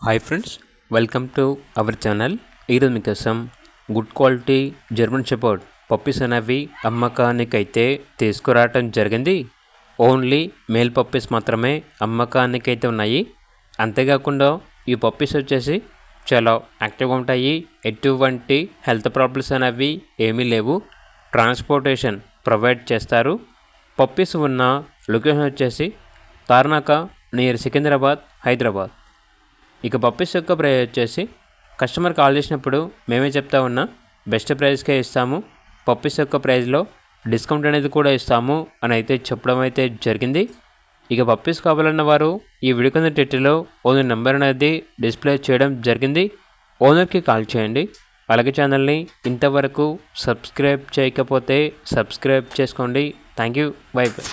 Hi friends, welcome to our channel. ఈరోజు మీకోసం good quality German shepherd puppies అనేవి అమ్మకానికైతే తీసుకురావటం జరిగింది. ఓన్లీ మేల్ పప్పీస్ మాత్రమే అమ్మకానికైతే ఉన్నాయి. అంతేకాకుండా ఈ పప్పీస్ వచ్చేసి చాలా యాక్టివ్గా ఉంటాయి. ఎటువంటి హెల్త్ ప్రాబ్లమ్స్ అనేవి ఏమీ లేవు. ట్రాన్స్పోర్టేషన్ ప్రొవైడ్ చేస్తారు. పప్పీస్ ఉన్న లొకేషన్ వచ్చేసి తార్నాక నియర్ సికింద్రాబాద్, హైదరాబాద్. ఇక పప్పీస్ యొక్క ప్రైస్ వచ్చేసి కస్టమర్ కాల్ చేసినప్పుడు మేమే చెప్తా ఉన్నా బెస్ట్ ప్రైస్కే ఇస్తాము, పప్పీస్ యొక్క ప్రైస్లో డిస్కౌంట్ అనేది కూడా ఇస్తాము అని అయితే చెప్పడం అయితే జరిగింది. ఇక పప్పీస్ కావాలన్న వారు ఈ వీడియో కింద టైటిల్లో ఓనర్ నెంబర్ అనేది డిస్ప్లే చేయడం జరిగింది. ఓనర్కి కాల్ చేయండి. అలాగే ఛానల్ని ఇంతవరకు సబ్స్క్రైబ్ చేయకపోతే సబ్స్క్రైబ్ చేసుకోండి. Thank you. By by.